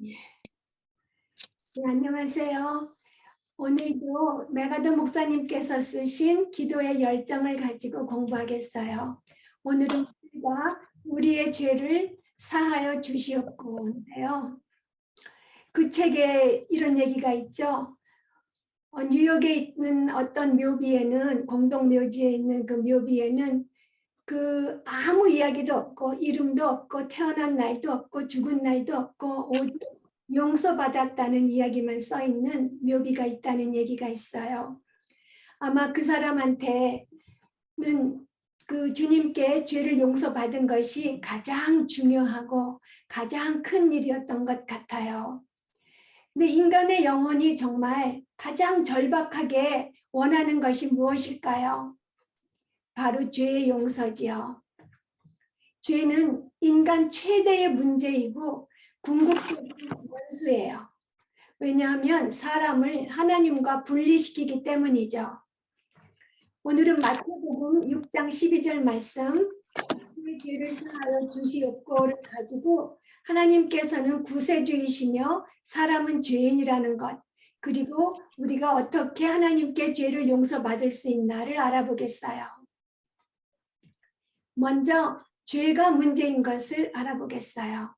네, 안녕하세요. 오늘도 메가더 목사님께서 쓰신 기도의 열정을 가지고 공부하겠어요. 오늘은 우리가 우리의 죄를 사하여 주시옵고인데요. 그 책에 이런 얘기가 있죠. 뉴욕에 있는 어떤 묘비에는, 공동묘지에 있는 그 묘비에는 그 아무 이야기도 없고 이름도 없고 태어난 날도 없고 죽은 날도 없고 오직 용서받았다는 이야기만 써 있는 묘비가 있다는 얘기가 있어요. 아마 그 사람한테는 그 주님께 죄를 용서받은 것이 가장 중요하고 가장 큰 일이었던 것 같아요. 근데 인간의 영혼이 정말 가장 절박하게 원하는 것이 무엇일까요? 바로 죄의 용서지요. 죄는 인간 최대의 문제이고 궁극적인 원수예요. 왜냐하면 사람을 하나님과 분리시키기 때문이죠. 오늘은 마태복음 6장 12절 말씀, 우리의 죄를 사하여 주시옵고를 가지고 하나님께서는 구세주이시며 사람은 죄인이라는 것, 그리고 우리가 어떻게 하나님께 죄를 용서받을 수 있나를 알아보겠어요. 먼저 죄가 문제인 것을 알아보겠어요.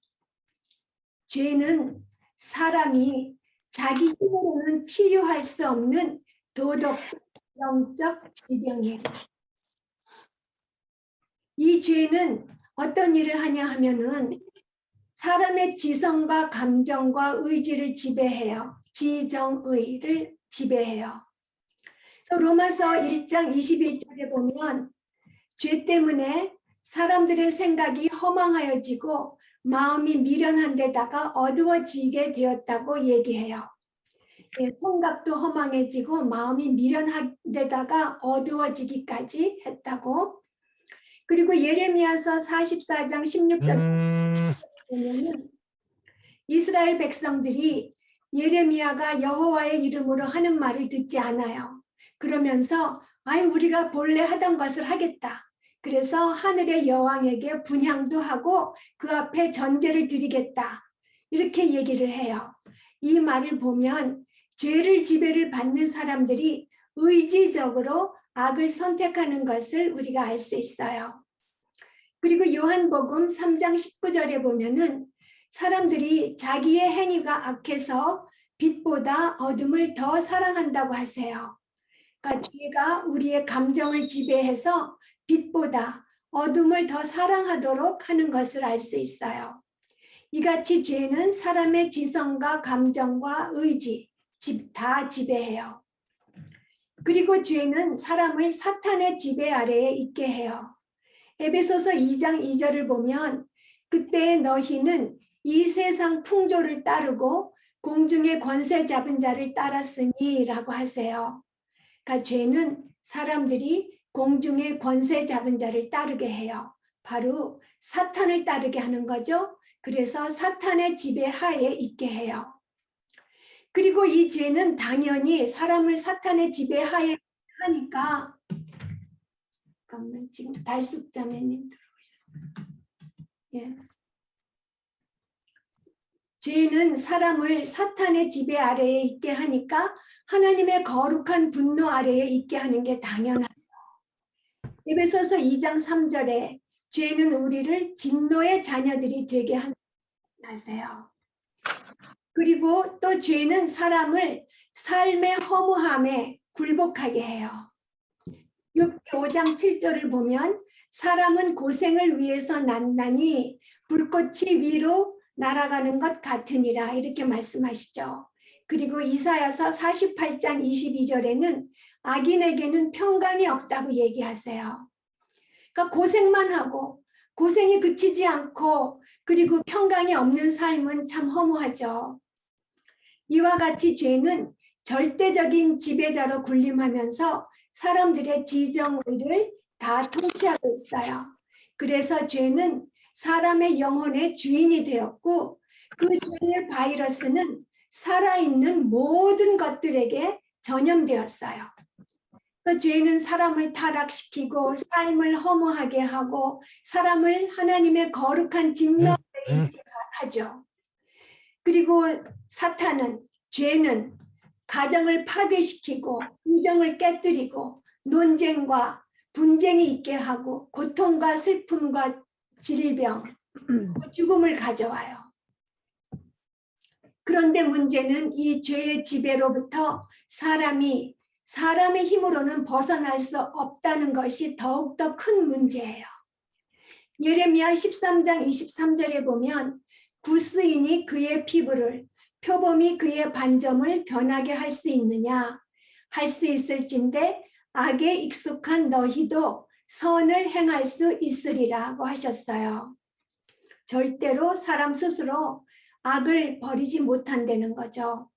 죄는 사람이 자기 힘으로는 치유할 수 없는 도덕, 영적 질병이에요. 이 죄는 어떤 일을 하냐 하면은 사람의 지성과 감정과 의지를 지배해요. 지정의를 지배해요. 로마서 1장 21절에 보면 죄 때문에 사람들의 생각이 허망하여지고 마음이 미련한 데다가 어두워지게 되었다고 얘기해요. 생각도 허망해지고 마음이 미련한 데다가 어두워지기까지 했다고. 그리고 예레미야서 44장 16절 보면은 이스라엘 백성들이 예레미야가 여호와의 이름으로 하는 말을 듣지 않아요. 그러면서 우리가 본래 하던 것을 하겠다. 그래서 하늘의 여왕에게 분향도 하고 그 앞에 전제를 드리겠다. 이렇게 얘기를 해요. 이 말을 보면 죄를 지배를 받는 사람들이 의지적으로 악을 선택하는 것을 우리가 알 수 있어요. 그리고 요한복음 3장 19절에 보면은 사람들이 자기의 행위가 악해서 빛보다 어둠을 더 사랑한다고 하세요. 그러니까 죄가 우리의 감정을 지배해서 빛보다 어둠을 더 사랑하도록 하는 것을 알 수 있어요. 이같이 죄는 사람의 지성과 감정과 의지 다 지배해요. 그리고 죄는 사람을 사탄의 지배 아래에 있게 해요. 에베소서 2장 2절을 보면 그때 너희는 이 세상 풍조를 따르고 공중의 권세 잡은 자를 따랐으니 라고 하세요. 그러니까 죄는 사람들이 공중의 권세 잡은 자를 따르게 해요. 바로 사탄을 따르게 하는 거죠. 그래서 사탄의 지배하에 있게 해요. 그리고 이 죄는 당연히 사람을 사탄의 지배하에 하니까 잠깐만, 지금 달숙자매님 들어오셨어요. 예. 죄는 사람을 사탄의 지배 아래에 있게 하니까 하나님의 거룩한 분노 아래에 있게 하는 게 당연하죠. 에베소서 2장 3절에 죄는 우리를 진노의 자녀들이 되게 하세요. 그리고 또 죄는 사람을 삶의 허무함에 굴복하게 해요. 욥기 5장 7절을 보면 사람은 고생을 위해서 난나니 불꽃이 위로 날아가는 것 같으니라 이렇게 말씀하시죠. 그리고 이사야서 48장 22절에는 악인에게는 평강이 없다고 얘기하세요. 그러니까 고생만 하고 고생이 그치지 않고 그리고 평강이 없는 삶은 참 허무하죠. 이와 같이 죄는 절대적인 지배자로 군림하면서 사람들의 지정의를 다 통치하고 있어요. 그래서 죄는 사람의 영혼의 주인이 되었고 그 죄의 바이러스는 살아있는 모든 것들에게 전염되었어요. 그 죄는 사람을 타락시키고 삶을 허무하게 하고 사람을 하나님의 거룩한 진노에 하죠. 그리고 사탄은, 죄는 가정을 파괴시키고 우정을 깨뜨리고 논쟁과 분쟁이 있게 하고 고통과 슬픔과 질병, 죽음을 가져와요. 그런데 문제는 이 죄의 지배로부터 사람의 힘으로는 벗어날 수 없다는 것이 더욱더 큰 문제예요. 예레미야 13장 23절에 보면 구스인이 그의 피부를, 표범이 그의 반점을 변하게 할 수 있느냐? 할 수 있을진데 악에 익숙한 너희도 선을 행할 수 있으리라고 하셨어요. 절대로 사람 스스로 악을 버리지 못한다는 거죠.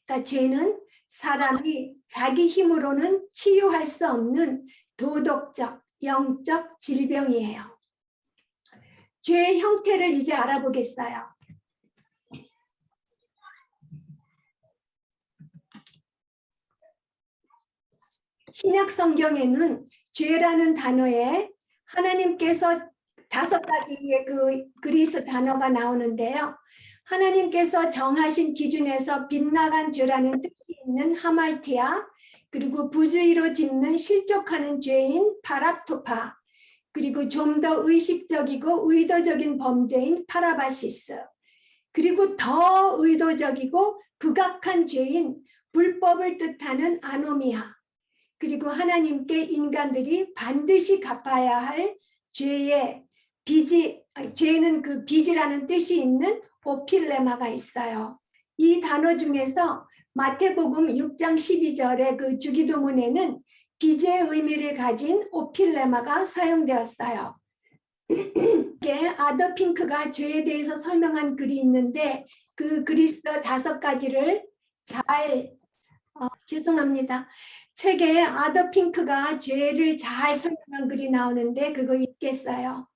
그러니까 죄는 사람이 자기 힘으로는 치유할 수 없는 도덕적, 영적 질병이에요. 죄의 형태를 이제 알아보겠어요. 신약 성경에는 죄라는 단어에 하나님께서 5가지의 그 그리스 단어가 나오는데요. 하나님께서 정하신 기준에서 빗나간 죄라는 뜻이 있는 하말티아, 그리고 부주의로 짓는 실족하는 죄인 파락토파, 그리고 좀 더 의식적이고 의도적인 범죄인 파라바시스, 그리고 더 의도적이고 극악한 죄인 불법을 뜻하는 아노미아, 그리고 하나님께 인간들이 반드시 갚아야 할 죄의 빚이, 죄는 그 빚이라는 뜻이 있는 오필레마가 있어요. 이 단어 중에서 마태복음 6장 12절의 그 주기도문에는 빚의 의미를 가진 오필레마가 사용되었어요. 아더 핑크가 죄에 대해서 설명한 글이 있는데 그 그리스도 5가지를 잘 죄송합니다. 책에 아더 핑크가 죄를 잘 설명한 글이 나오는데 그거 읽겠어요.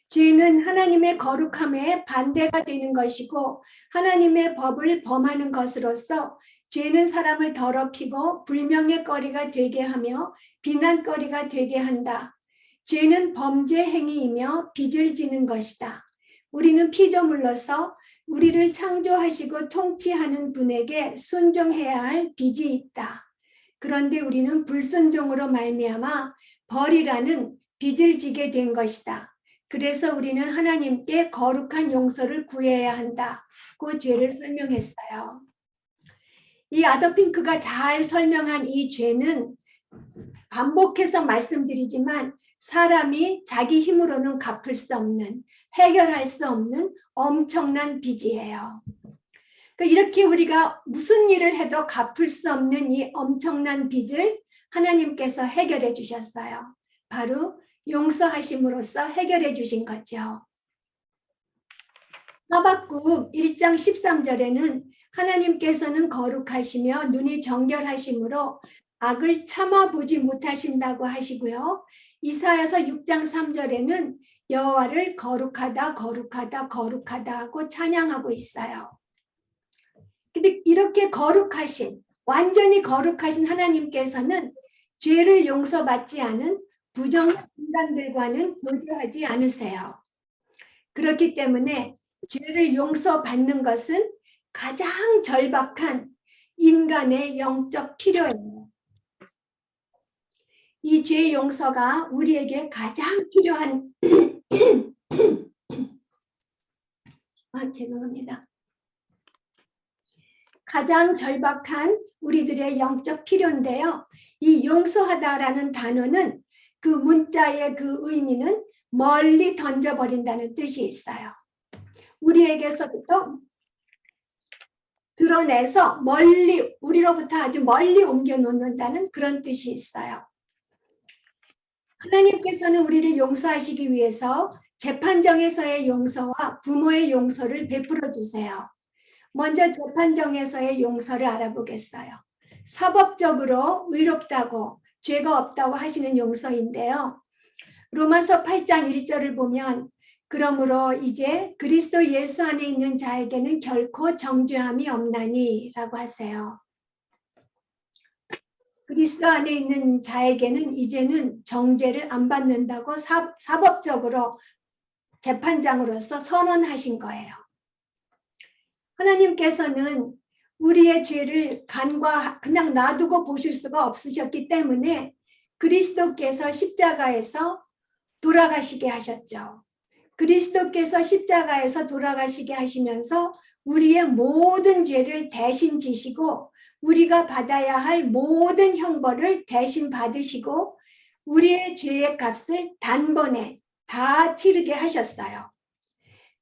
죄는 하나님의 거룩함에 반대가 되는 것이고 하나님의 법을 범하는 것으로서 죄는 사람을 더럽히고 불명의 거리가 되게 하며 비난거리가 되게 한다. 죄는 범죄 행위이며 빚을 지는 것이다. 우리는 피조물로서 우리를 창조하시고 통치하는 분에게 순종해야 할 빚이 있다. 그런데 우리는 불순종으로 말미암아 벌이라는 빚을 지게 된 것이다. 그래서 우리는 하나님께 거룩한 용서를 구해야 한다고 죄를 설명했어요. 이 아더핑크가 잘 설명한 이 죄는 반복해서 말씀드리지만 사람이 자기 힘으로는 갚을 수 없는, 해결할 수 없는 엄청난 빚이에요. 그러니까 이렇게 우리가 무슨 일을 해도 갚을 수 없는 이 엄청난 빚을 하나님께서 해결해 주셨어요. 바로 용서하심으로써 해결해 주신 거죠. 하박국 1장 13절에는 하나님께서는 거룩하시며 눈이 정결하심으로 악을 참아보지 못하신다고 하시고요. 이사야서 6장 3절에는 여호와를 거룩하다 거룩하다 거룩하다 하고 찬양하고 있어요. 근데 이렇게 거룩하신, 완전히 거룩하신 하나님께서는 죄를 용서받지 않은 부정한 인간들과는 교제하지 않으세요. 그렇기 때문에 죄를 용서받는 것은 가장 절박한 인간의 영적 필요예요. 이 죄 용서가 우리에게 가장 필요한 죄송합니다. 가장 절박한 우리들의 영적 필요인데요. 이 용서하다라는 단어는 그 문자의 그 의미는 멀리 던져버린다는 뜻이 있어요. 우리에게서부터 드러내서 멀리, 우리로부터 아주 멀리 옮겨 놓는다는 그런 뜻이 있어요. 하나님께서는 우리를 용서하시기 위해서 재판정에서의 용서와 부모의 용서를 베풀어 주세요. 먼저 재판정에서의 용서를 알아보겠어요. 사법적으로 의롭다고 죄가 없다고 하시는 용서인데요. 로마서 8장 1절을 보면 그러므로 이제 그리스도 예수 안에 있는 자에게는 결코 정죄함이 없나니 라고 하세요. 그리스도 안에 있는 자에게는 이제는 정죄를 안 받는다고 사법적으로 재판장으로서 선언하신 거예요. 하나님께서는 우리의 죄를 그냥 놔두고 보실 수가 없으셨기 때문에 그리스도께서 십자가에서 돌아가시게 하셨죠. 그리스도께서 십자가에서 돌아가시게 하시면서 우리의 모든 죄를 대신 지시고 우리가 받아야 할 모든 형벌을 대신 받으시고 우리의 죄의 값을 단번에 다 치르게 하셨어요.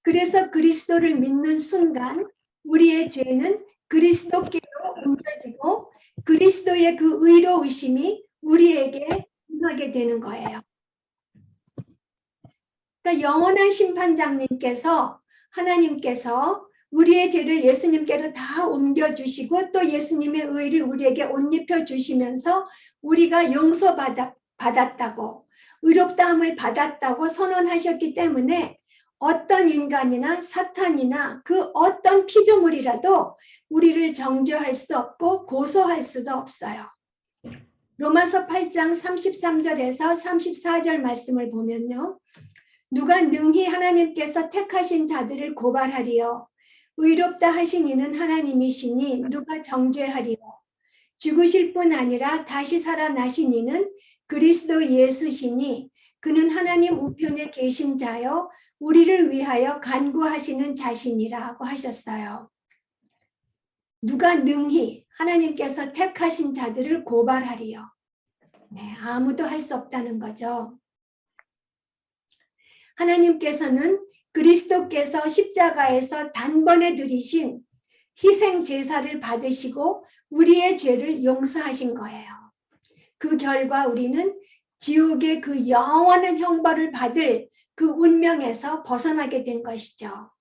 그래서 그리스도를 믿는 순간 우리의 죄는 그리스도께로 옮겨지고 그리스도의 그 의로우심이 우리에게 임하게 되는 거예요. 그러니까 영원한 심판장님께서 하나님께서 우리의 죄를 예수님께로 다 옮겨주시고 또 예수님의 의를 우리에게 옷 입혀주시면서 우리가 용서받았다고 의롭다함을 받았다고 선언하셨기 때문에 어떤 인간이나 사탄이나 그 어떤 피조물이라도 우리를 정죄할 수 없고 고소할 수도 없어요. 로마서 8장 33절에서 34절 말씀을 보면요. 누가 능히 하나님께서 택하신 자들을 고발하리요. 의롭다 하신 이는 하나님이시니 누가 정죄하리요. 죽으실 뿐 아니라 다시 살아나신 이는 그리스도 예수시니 그는 하나님 우편에 계신 자요 우리를 위하여 간구하시는 자신이라고 하셨어요. 누가 능히 하나님께서 택하신 자들을 고발하리요. 네, 아무도 할 수 없다는 거죠. 하나님께서는 그리스도께서 십자가에서 단번에 드리신 희생 제사를 받으시고 우리의 죄를 용서하신 거예요. 그 결과 우리는 지옥의 그 영원한 형벌을 받을 그 운명에서 벗어나게 된 것이죠.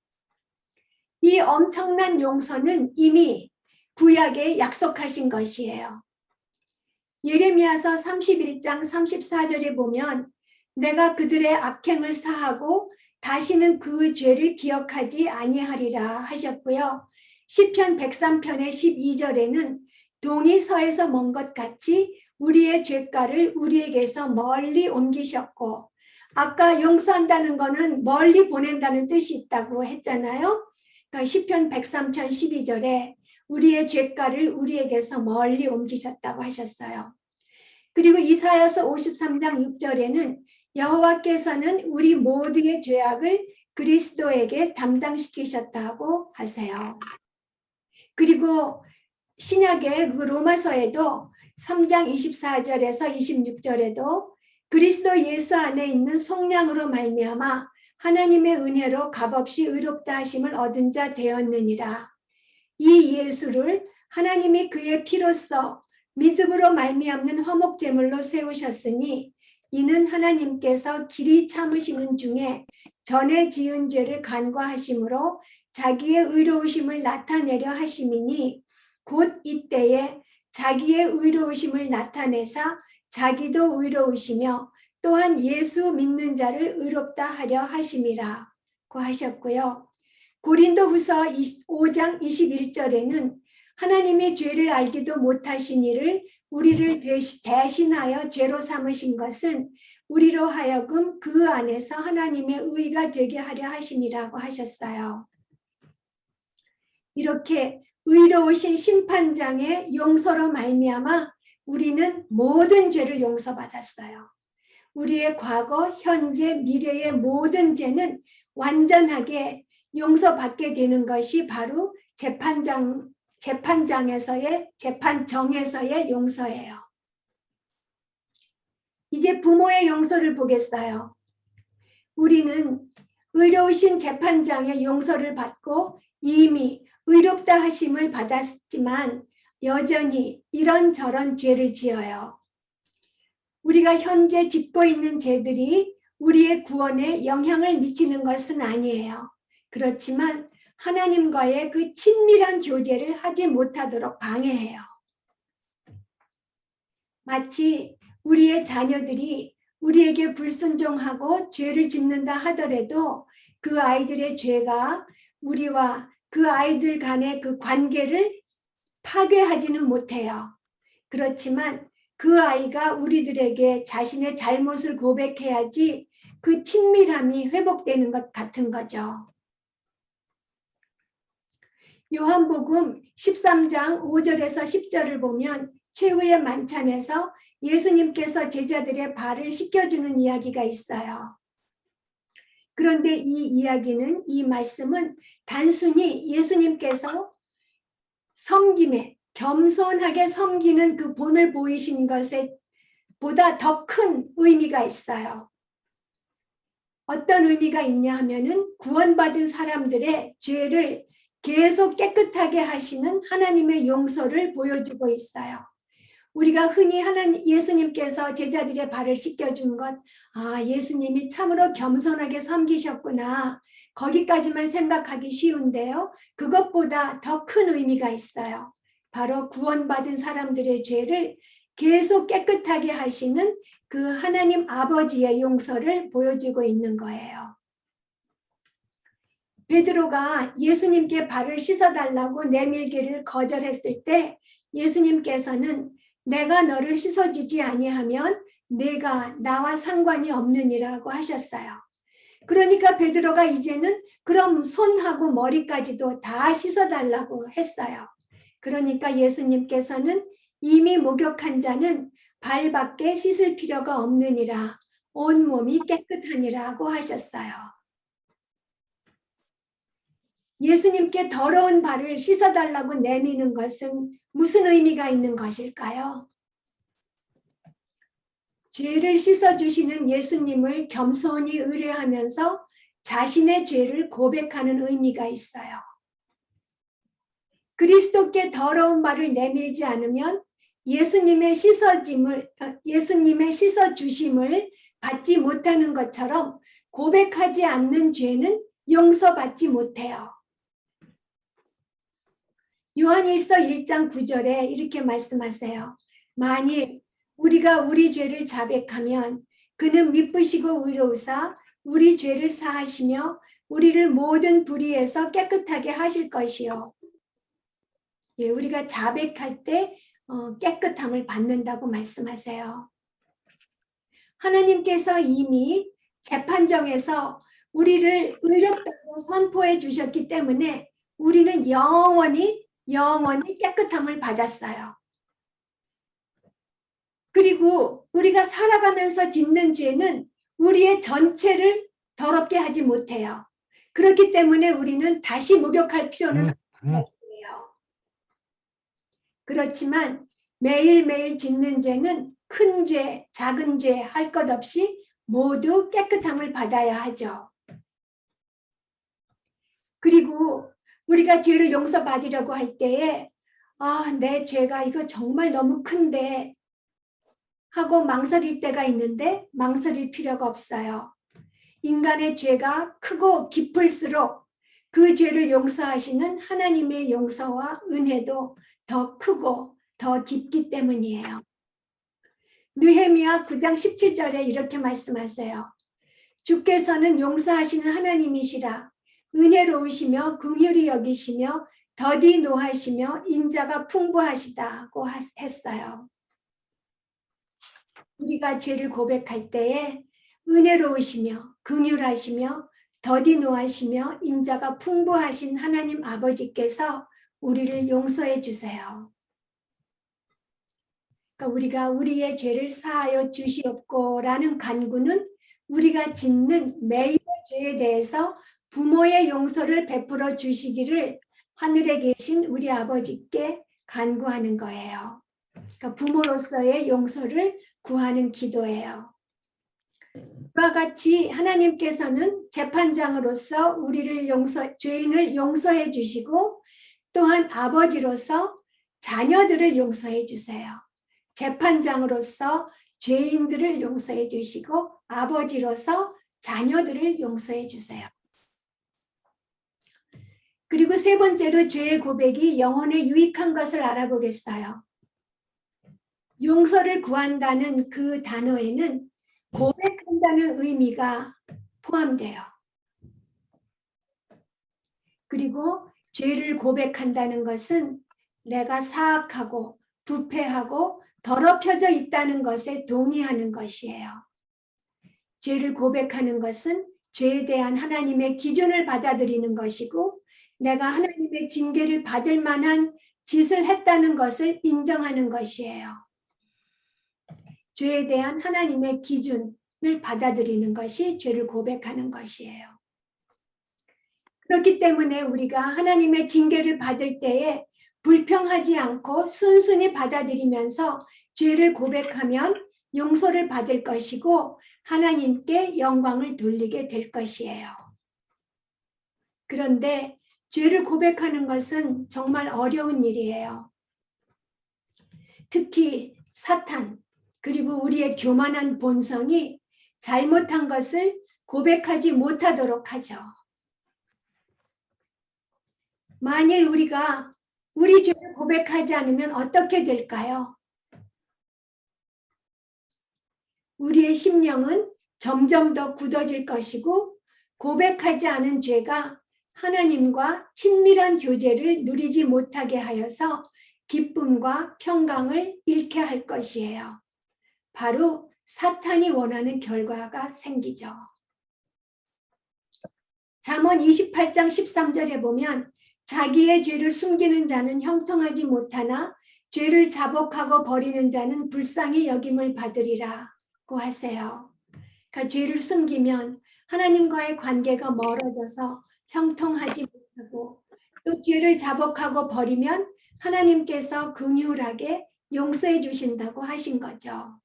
이 엄청난 용서는 이미 구약에 약속하신 것이에요. 예레미야서 31장 34절에 보면 내가 그들의 악행을 사하고 다시는 그 죄를 기억하지 아니하리라 하셨고요. 시편 103편의 12절에는 동이 서에서 먼 것 같이 우리의 죄가를 우리에게서 멀리 옮기셨고 아까 용서한다는 거는 멀리 보낸다는 뜻이 있다고 했잖아요. 그러니까 시편 103편 12절에 우리의 죄가를 우리에게서 멀리 옮기셨다고 하셨어요. 그리고 이사야서 53장 6절에는 여호와께서는 우리 모두의 죄악을 그리스도에게 담당시키셨다고 하세요. 그리고 신약의 그 로마서에도 3장 24절에서 26절에도 그리스도 예수 안에 있는 속량으로 말미암아 하나님의 은혜로 값없이 의롭다 하심을 얻은 자 되었느니라. 이 예수를 하나님이 그의 피로써 믿음으로 말미암는 화목제물로 세우셨으니 이는 하나님께서 길이 참으시는 중에 전에 지은 죄를 간과하심으로 자기의 의로우심을 나타내려 하심이니 곧 이때에 자기의 의로우심을 나타내사 자기도 의로우시며 또한 예수 믿는 자를 의롭다 하려 하심이라고 하셨고요. 고린도후서 5장 21절에는 하나님이 죄를 알지도 못하신 이를 우리를 대신하여 죄로 삼으신 것은 우리로 하여금 그 안에서 하나님의 의가 되게 하려 하심이라고 하셨어요. 이렇게 의로우신 심판장의 용서로 말미암아 우리는 모든 죄를 용서받았어요. 우리의 과거, 현재, 미래의 모든 죄는 완전하게 용서받게 되는 것이 바로 재판정에서의 용서예요. 이제 부모의 용서를 보겠어요. 우리는 의로우신 재판장의 용서를 받고 이미 의롭다 하심을 받았지만 여전히 이런저런 죄를 지어요. 우리가 현재 짓고 있는 죄들이 우리의 구원에 영향을 미치는 것은 아니에요. 그렇지만 하나님과의 그 친밀한 교제를 하지 못하도록 방해해요. 마치 우리의 자녀들이 우리에게 불순종하고 죄를 짓는다 하더라도 그 아이들의 죄가 우리와 그 아이들 간의 그 관계를 파괴하지는 못해요. 그렇지만 그 아이가 우리들에게 자신의 잘못을 고백해야지 그 친밀함이 회복되는 것 같은 거죠. 요한복음 13장 5절에서 10절을 보면 최후의 만찬에서 예수님께서 제자들의 발을 씻겨주는 이야기가 있어요. 그런데 이 말씀은 단순히 예수님께서 섬김에, 겸손하게 섬기는 그 본을 보이신 것에 보다 더 큰 의미가 있어요. 어떤 의미가 있냐 하면은 구원받은 사람들의 죄를 계속 깨끗하게 하시는 하나님의 용서를 보여주고 있어요. 우리가 흔히 예수님께서 제자들의 발을 씻겨준 것, 예수님이 참으로 겸손하게 섬기셨구나. 거기까지만 생각하기 쉬운데요. 그것보다 더 큰 의미가 있어요. 바로 구원받은 사람들의 죄를 계속 깨끗하게 하시는 그 하나님 아버지의 용서를 보여주고 있는 거예요. 베드로가 예수님께 발을 씻어달라고 내밀기를 거절했을 때 예수님께서는 내가 너를 씻어주지 아니하면 내가 나와 상관이 없느니라고 하셨어요. 그러니까 베드로가 이제는 그럼 손하고 머리까지도 다 씻어달라고 했어요. 그러니까 예수님께서는 이미 목욕한 자는 발밖에 씻을 필요가 없느니라, 온몸이 깨끗하니라고 하셨어요. 예수님께 더러운 발을 씻어달라고 내미는 것은 무슨 의미가 있는 것일까요? 죄를 씻어주시는 예수님을 겸손히 의뢰하면서 자신의 죄를 고백하는 의미가 있어요. 그리스도께 더러운 발을 내밀지 않으면 예수님의 씻어주심을 받지 못하는 것처럼 고백하지 않는 죄는 용서받지 못해요. 요한일서 1장 9절에 이렇게 말씀하세요. 만일 우리가 우리 죄를 자백하면 그는 미쁘시고 의로우사 우리 죄를 사하시며 우리를 모든 불의에서 깨끗하게 하실 것이요. 예, 우리가 자백할 때 깨끗함을 받는다고 말씀하세요. 하나님께서 이미 재판정에서 우리를 의롭다고 선포해 주셨기 때문에 우리는 영원히 깨끗함을 받았어요. 그리고 우리가 살아가면서 짓는 죄는 우리의 전체를 더럽게 하지 못해요. 그렇기 때문에 우리는 다시 목욕할 필요는 없어요. 그렇지만 매일매일 짓는 죄는 큰 죄, 작은 죄 할 것 없이 모두 깨끗함을 받아야 하죠. 그리고 우리가 죄를 용서받으려고 할 때에 내 죄가 이거 정말 너무 큰데 하고 망설일 때가 있는데 망설일 필요가 없어요. 인간의 죄가 크고 깊을수록 그 죄를 용서하시는 하나님의 용서와 은혜도 더 크고 더 깊기 때문이에요. 느헤미야 9장 17절에 이렇게 말씀하세요. 주께서는 용서하시는 하나님이시라. 은혜로우시며 긍휼히 여기시며 더디 노하시며 인자가 풍부하시다고 했어요. 우리가 죄를 고백할 때에 은혜로우시며 긍휼하시며 더디 노하시며 인자가 풍부하신 하나님 아버지께서 우리를 용서해 주세요. 그러니까 우리가 우리의 죄를 사하여 주시옵고라는 간구는 우리가 짓는 매일의 죄에 대해서 부모의 용서를 베풀어 주시기를 하늘에 계신 우리 아버지께 간구하는 거예요. 그러니까 부모로서의 용서를 구하는 기도예요. 그와 같이 하나님께서는 재판장으로서 죄인을 용서해 주시고 또한 아버지로서 자녀들을 용서해 주세요. 재판장으로서 죄인들을 용서해 주시고 아버지로서 자녀들을 용서해 주세요. 그리고 세 번째로 죄의 고백이 영혼에 유익한 것을 알아보겠어요. 용서를 구한다는 그 단어에는 고백한다는 의미가 포함돼요. 그리고 죄를 고백한다는 것은 내가 사악하고 부패하고 더럽혀져 있다는 것에 동의하는 것이에요. 죄를 고백하는 것은 죄에 대한 하나님의 기준을 받아들이는 것이고 내가 하나님의 징계를 받을 만한 짓을 했다는 것을 인정하는 것이에요. 죄에 대한 하나님의 기준을 받아들이는 것이 죄를 고백하는 것이에요. 그렇기 때문에 우리가 하나님의 징계를 받을 때에 불평하지 않고 순순히 받아들이면서 죄를 고백하면 용서를 받을 것이고 하나님께 영광을 돌리게 될 것이에요. 그런데 죄를 고백하는 것은 정말 어려운 일이에요. 특히 사탄 그리고 우리의 교만한 본성이 잘못한 것을 고백하지 못하도록 하죠. 만일 우리가 우리 죄를 고백하지 않으면 어떻게 될까요? 우리의 심령은 점점 더 굳어질 것이고 고백하지 않은 죄가 하나님과 친밀한 교제를 누리지 못하게 하여서 기쁨과 평강을 잃게 할 것이에요. 바로 사탄이 원하는 결과가 생기죠. 잠언 28장 13절에 보면 자기의 죄를 숨기는 자는 형통하지 못하나 죄를 자복하고 버리는 자는 불쌍히 여김을 받으리라고 하세요. 그러니까 죄를 숨기면 하나님과의 관계가 멀어져서 형통하지 못하고 또 죄를 자복하고 버리면 하나님께서 긍휼하게 용서해 주신다고 하신 거죠.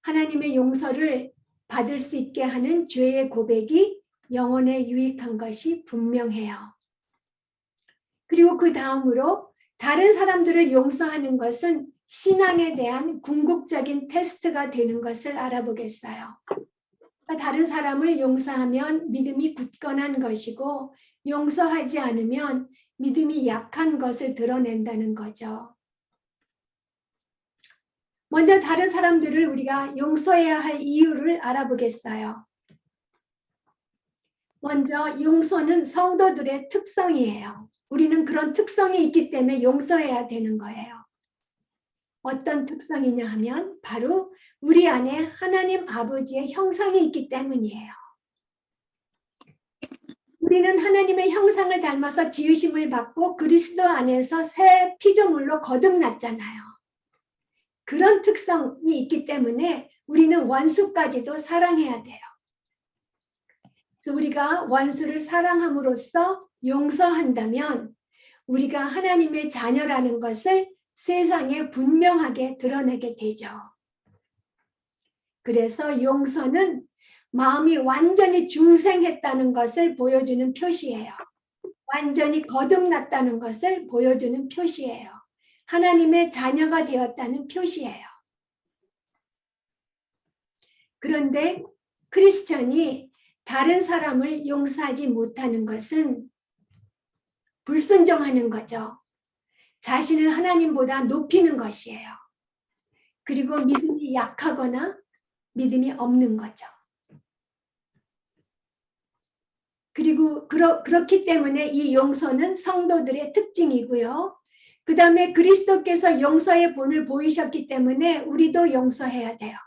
하나님의 용서를 받을 수 있게 하는 죄의 고백이 영혼에 유익한 것이 분명해요. 그리고 그 다음으로 다른 사람들을 용서하는 것은 신앙에 대한 궁극적인 테스트가 되는 것을 알아보겠어요. 다른 사람을 용서하면 믿음이 굳건한 것이고 용서하지 않으면 믿음이 약한 것을 드러낸다는 거죠. 먼저 다른 사람들을 우리가 용서해야 할 이유를 알아보겠어요. 먼저 용서는 성도들의 특성이에요. 우리는 그런 특성이 있기 때문에 용서해야 되는 거예요. 어떤 특성이냐 하면 바로 우리 안에 하나님 아버지의 형상이 있기 때문이에요. 우리는 하나님의 형상을 닮아서 지으심을 받고 그리스도 안에서 새 피조물로 거듭났잖아요. 그런 특성이 있기 때문에 우리는 원수까지도 사랑해야 돼요. 그래서 우리가 원수를 사랑함으로써 용서한다면 우리가 하나님의 자녀라는 것을 세상에 분명하게 드러내게 되죠. 그래서 용서는 마음이 완전히 중생했다는 것을 보여주는 표시예요. 완전히 거듭났다는 것을 보여주는 표시예요. 하나님의 자녀가 되었다는 표시예요. 그런데 크리스천이 다른 사람을 용서하지 못하는 것은 불순종하는 거죠. 자신을 하나님보다 높이는 것이에요. 그리고 믿음이 약하거나 믿음이 없는 거죠. 그리고 그렇기 때문에 이 용서는 성도들의 특징이고요. 그 다음에 그리스도께서 용서의 본을 보이셨기 때문에 우리도 용서해야 돼요.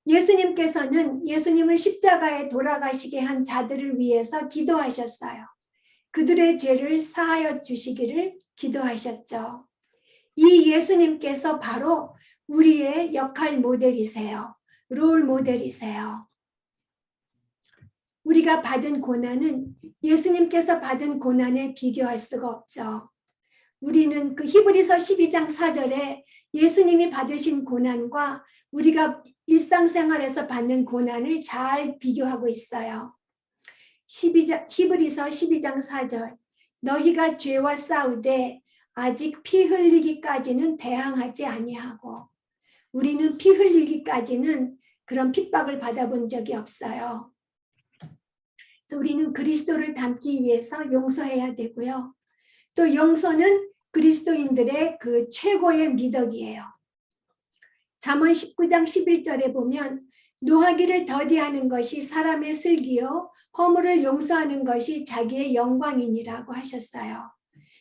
예수님께서는 예수님을 십자가에 돌아가시게 한 자들을 위해서 기도하셨어요. 그들의 죄를 사하여 주시기를 기도하셨죠. 이 예수님께서 바로 우리의 역할 모델이세요. 롤 모델이세요. 우리가 받은 고난은 예수님께서 받은 고난에 비교할 수가 없죠. 우리는 그 히브리서 12장 4절에 예수님이 받으신 고난과 우리가 일상생활에서 받는 고난을 잘 비교하고 있어요. 히브리서 12장 4절 너희가 죄와 싸우되 아직 피 흘리기까지는 대항하지 아니하고 우리는 피 흘리기까지는 그런 핍박을 받아본 적이 없어요. 그래서 우리는 그리스도를 닮기 위해서 용서해야 되고요. 또 용서는 그리스도인들의 그 최고의 미덕이에요. 잠언 19장 11절에 보면 노하기를 더디하는 것이 사람의 슬기요 허물을 용서하는 것이 자기의 영광이니라고 하셨어요.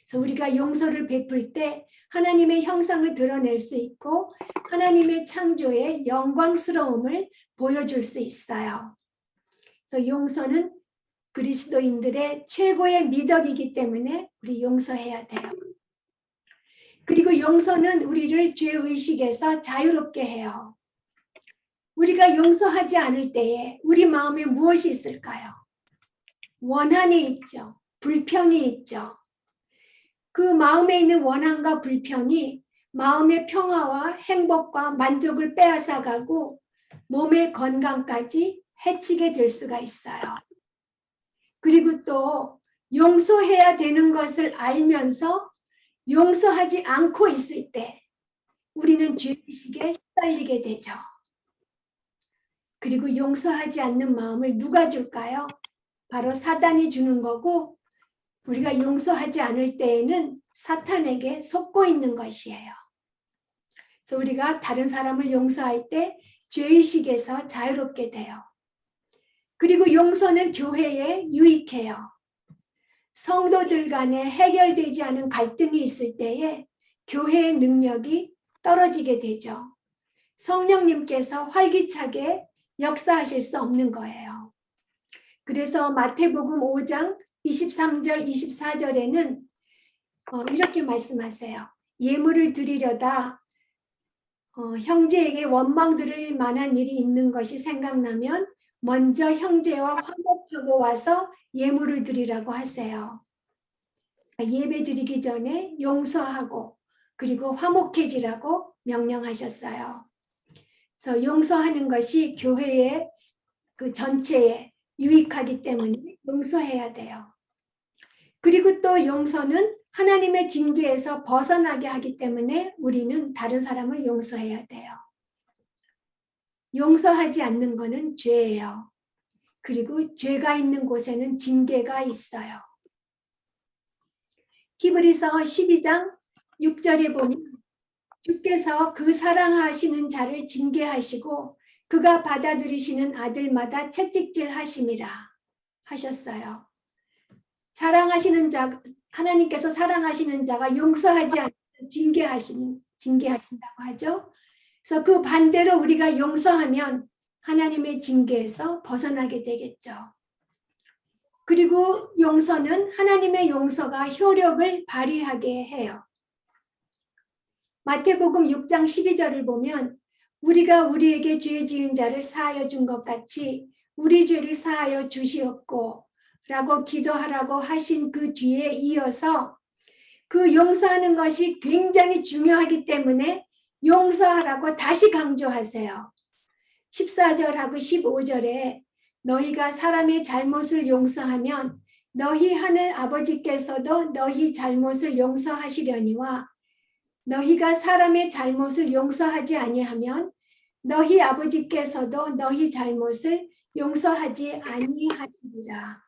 그래서 우리가 용서를 베풀 때 하나님의 형상을 드러낼 수 있고 하나님의 창조의 영광스러움을 보여줄 수 있어요. 그래서 용서는 그리스도인들의 최고의 미덕이기 때문에 우리 용서해야 돼요. 그리고 용서는 우리를 죄의식에서 자유롭게 해요. 우리가 용서하지 않을 때에 우리 마음에 무엇이 있을까요? 원한이 있죠. 불평이 있죠. 그 마음에 있는 원한과 불평이 마음의 평화와 행복과 만족을 빼앗아가고 몸의 건강까지 해치게 될 수가 있어요. 그리고 또 용서해야 되는 것을 알면서 용서하지 않고 있을 때 우리는 죄의식에 시달리게 되죠. 그리고 용서하지 않는 마음을 누가 줄까요? 바로 사단이 주는 거고 우리가 용서하지 않을 때에는 사탄에게 속고 있는 것이에요. 그래서 우리가 다른 사람을 용서할 때 죄의식에서 자유롭게 돼요. 그리고 용서는 교회에 유익해요. 성도들 간에 해결되지 않은 갈등이 있을 때에 교회의 능력이 떨어지게 되죠. 성령님께서 활기차게 역사하실 수 없는 거예요. 그래서 마태복음 5장 23절, 24절에는 이렇게 말씀하세요. 예물을 드리려다 형제에게 원망 들을 만한 일이 있는 것이 생각나면 먼저 형제와 화목하고 와서 예물을 드리라고 하세요. 예배 드리기 전에 용서하고 그리고 화목해지라고 명령하셨어요. 그래서 용서하는 것이 교회의 그 전체에 유익하기 때문에 용서해야 돼요. 그리고 또 용서는 하나님의 징계에서 벗어나게 하기 때문에 우리는 다른 사람을 용서해야 돼요. 용서하지 않는 것은 죄예요. 그리고 죄가 있는 곳에는 징계가 있어요. 히브리서 12장 6절에 보면 주께서 그 사랑하시는 자를 징계하시고 그가 받아들이시는 아들마다 채찍질 하심이라 하셨어요. 사랑하시는 자, 하나님께서 사랑하시는 자가 용서하지 않으면 징계하신다고 하죠. 그래서 그 반대로 우리가 용서하면 하나님의 징계에서 벗어나게 되겠죠. 그리고 용서는 하나님의 용서가 효력을 발휘하게 해요. 마태복음 6장 12절을 보면 우리가 우리에게 죄 지은 자를 사하여 준 것 같이 우리 죄를 사하여 주시옵고 라고 기도하라고 하신 그 뒤에 이어서 그 용서하는 것이 굉장히 중요하기 때문에 용서하라고 다시 강조하세요. 14절하고 15절에 너희가 사람의 잘못을 용서하면 너희 하늘 아버지께서도 너희 잘못을 용서하시려니와 너희가 사람의 잘못을 용서하지 아니하면 너희 아버지께서도 너희 잘못을 용서하지 아니하시리라.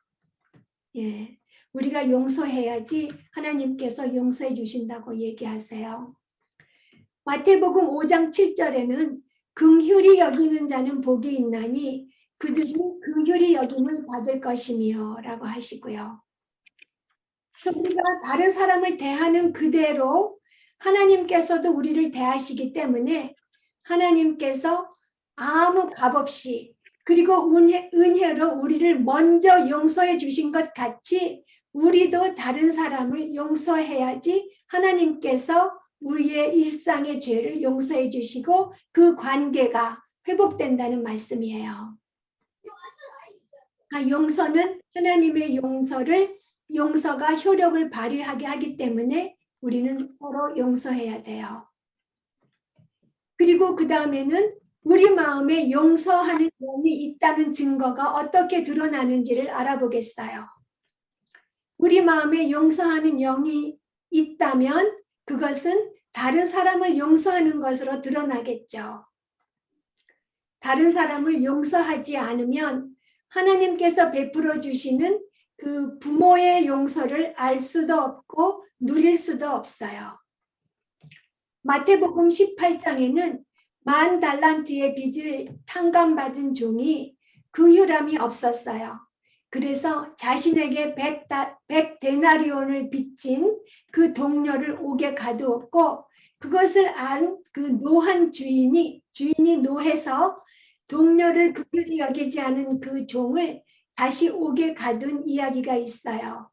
예, 우리가 용서해야지 하나님께서 용서해 주신다고 얘기하세요. 마태복음 5장 7절에는 긍휼히 여기는 자는 복이 있나니 그들이 긍휼히 여김을 받을 것이며 라고 하시고요. 그래서 우리가 다른 사람을 대하는 그대로 하나님께서도 우리를 대하시기 때문에 하나님께서 아무 값없이 그리고 은혜로 우리를 먼저 용서해 주신 것 같이 우리도 다른 사람을 용서해야지 하나님께서 우리의 일상의 죄를 용서해 주시고 그 관계가 회복된다는 말씀이에요. 용서는 하나님의 용서가 효력을 발휘하게 하기 때문에 우리는 서로 용서해야 돼요. 그리고 그 다음에는 우리 마음에 용서하는 영이 있다는 증거가 어떻게 드러나는지를 알아보겠어요. 우리 마음에 용서하는 영이 있다면 그것은 다른 사람을 용서하는 것으로 드러나겠죠. 다른 사람을 용서하지 않으면 하나님께서 베풀어 주시는 그 부모의 용서를 알 수도 없고 누릴 수도 없어요. 마태복음 18장에는 10,000달란트의 빚을 탕감받은 종이 긍휼함이 없었어요. 그래서 자신에게 100데나리온을 빚진 그 동료를 옥에 가두었고 그것을 안 그 노한 주인이 노해서 동료를 긍휼히 여기지 않은 그 종을 다시 옥에 가둔 이야기가 있어요.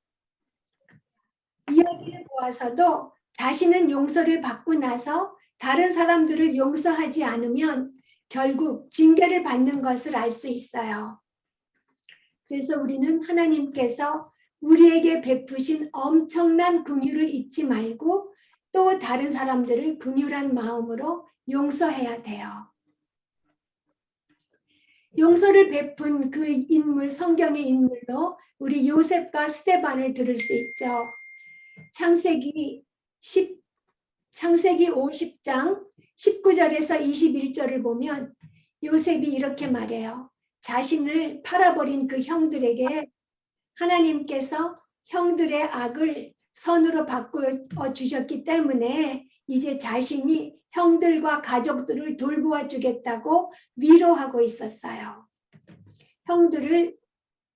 이야기를 보아서도 자신은 용서를 받고 나서 다른 사람들을 용서하지 않으면 결국 징계를 받는 것을 알 수 있어요. 그래서 우리는 하나님께서 우리에게 베푸신 엄청난 긍휼을 잊지 말고 또 다른 사람들을 긍휼한 마음으로 용서해야 돼요. 용서를 베푼 그 인물, 성경의 인물로 우리 요셉과 스데반을 들을 수 있죠. 창세기 50장 19절에서 21절을 보면 요셉이 이렇게 말해요. 자신을 팔아버린 그 형들에게 하나님께서 형들의 악을 선으로 바꾸어 주셨기 때문에 이제 자신이 형들과 가족들을 돌보아 주겠다고 위로하고 있었어요. 형들을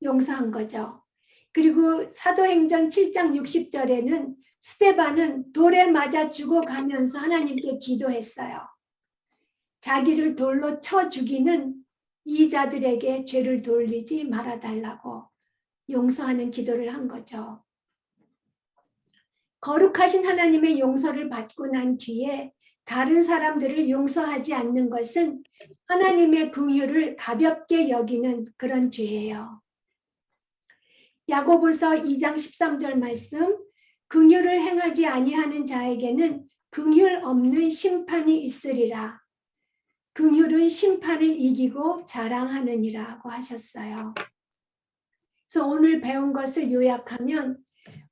용서한 거죠. 그리고 사도행전 7장 60절에는 스데반은 돌에 맞아 죽어가면서 하나님께 기도했어요. 자기를 돌로 쳐 죽이는 이 자들에게 죄를 돌리지 말아달라고 용서하는 기도를 한 거죠. 거룩하신 하나님의 용서를 받고 난 뒤에 다른 사람들을 용서하지 않는 것은 하나님의 긍휼을 가볍게 여기는 그런 죄예요. 야고보서 2장 13절 말씀, 긍휼을 행하지 아니하는 자에게는 긍휼 없는 심판이 있으리라. 긍휼은 심판을 이기고 자랑하느니라고 하셨어요. 그래서 오늘 배운 것을 요약하면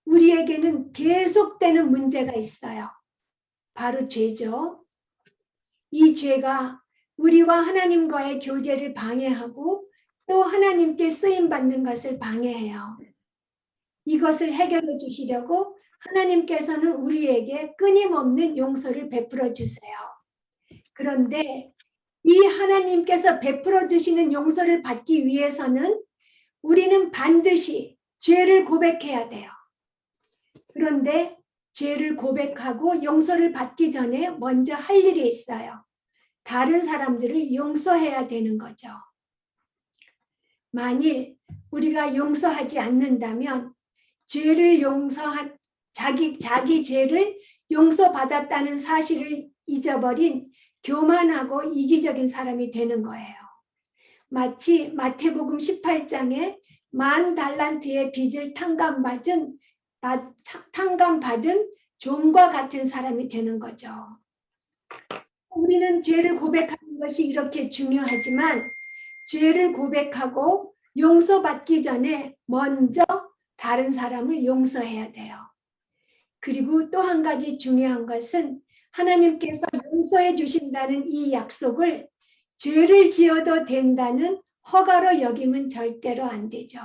우리에게는 계속되는 문제가 있어요. 바로 죄죠. 이 죄가 우리와 하나님과의 교제를 방해하고 또 하나님께 쓰임받는 것을 방해해요. 이것을 해결해 주시려고 하나님께서는 우리에게 끊임없는 용서를 베풀어 주세요. 그런데 이 하나님께서 베풀어 주시는 용서를 받기 위해서는 우리는 반드시 죄를 고백해야 돼요. 그런데 죄를 고백하고 용서를 받기 전에 먼저 할 일이 있어요. 다른 사람들을 용서해야 되는 거죠. 만일 우리가 용서하지 않는다면 죄를 용서한 자기 죄를 용서받았다는 사실을 잊어버린 교만하고 이기적인 사람이 되는 거예요. 마치 마태복음 18장에 10,000달란트의 빚을 탕감받은 종과 같은 사람이 되는 거죠. 우리는 죄를 고백하는 것이 이렇게 중요하지만 죄를 고백하고 용서받기 전에 먼저 다른 사람을 용서해야 돼요. 그리고 또 한 가지 중요한 것은 하나님께서 용서해 주신다는 이 약속을 죄를 지어도 된다는 허가로 여기면 절대로 안 되죠.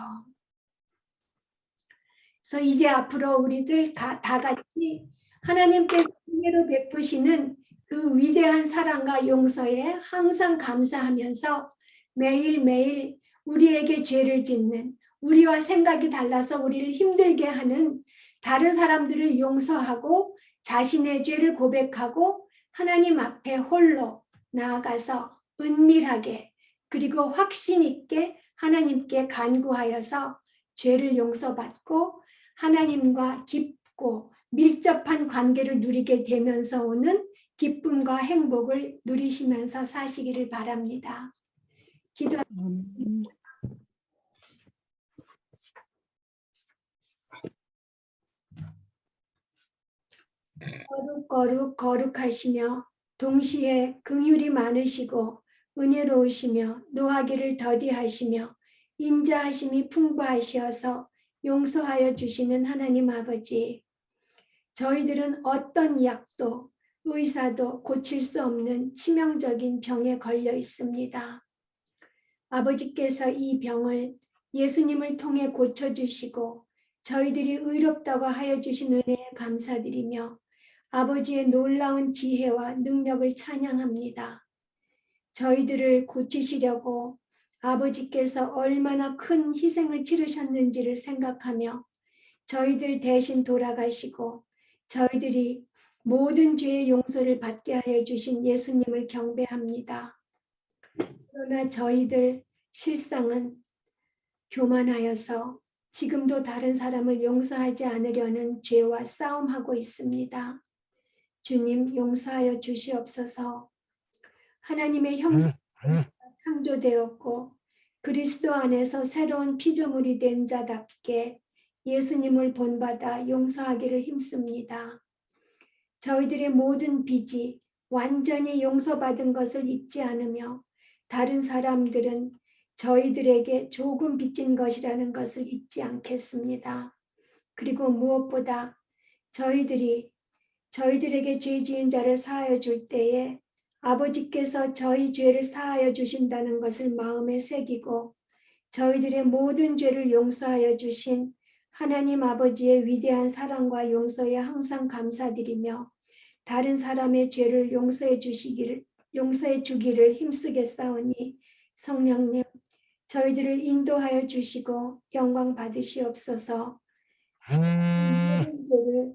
그래서 이제 앞으로 우리들 다 같이 하나님께서 은혜로 베푸시는 그 위대한 사랑과 용서에 항상 감사하면서 매일매일 우리에게 죄를 짓는, 우리와 생각이 달라서 우리를 힘들게 하는 다른 사람들을 용서하고 자신의 죄를 고백하고 하나님 앞에 홀로 나아가서 은밀하게 그리고 확신 있게 하나님께 간구하여서 죄를 용서받고 하나님과 깊고 밀접한 관계를 누리게 되면서 오는 기쁨과 행복을 누리시면서 사시기를 바랍니다. 기도합니다. 거룩하시며 동시에 긍휼이 많으시고 은혜로우시며 노하기를 더디하시며 인자하심이 풍부하시어서 용서하여 주시는 하나님 아버지, 저희들은 어떤 약도 의사도 고칠 수 없는 치명적인 병에 걸려 있습니다. 아버지께서 이 병을 예수님을 통해 고쳐주시고 저희들이 의롭다고 하여 주신 은혜에 감사드리며 아버지의 놀라운 지혜와 능력을 찬양합니다. 저희들을 고치시려고 아버지께서 얼마나 큰 희생을 치르셨는지를 생각하며 저희들 대신 돌아가시고 저희들이 모든 죄의 용서를 받게 하여 주신 예수님을 경배합니다. 그러나 저희들 실상은 교만하여서 지금도 다른 사람을 용서하지 않으려는 죄와 싸움하고 있습니다. 주님 용서하여 주시옵소서. 하나님의 형상으로 창조되었고 그리스도 안에서 새로운 피조물이 된 자답게 예수님을 본받아 용서하기를 힘씁니다. 저희들의 모든 빚이 완전히 용서받은 것을 잊지 않으며 다른 사람들은 저희들에게 조금 빚진 것이라는 것을 잊지 않겠습니다. 그리고 무엇보다 저희들에게 죄 지은 자를 사하여 줄 때에 아버지께서 저희 죄를 사하여 주신다는 것을 마음에 새기고 저희들의 모든 죄를 용서하여 주신 하나님 아버지의 위대한 사랑과 용서에 항상 감사드리며 다른 사람의 죄를 용서해 주기를 힘쓰겠사오니 성령님 저희들을 인도하여 주시고 영광 받으시옵소서. 모든 죄를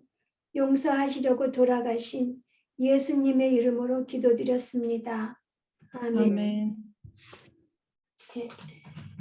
용서하시려고 돌아가신 예수님의 이름으로 기도드렸습니다. 아멘. 아멘. 네.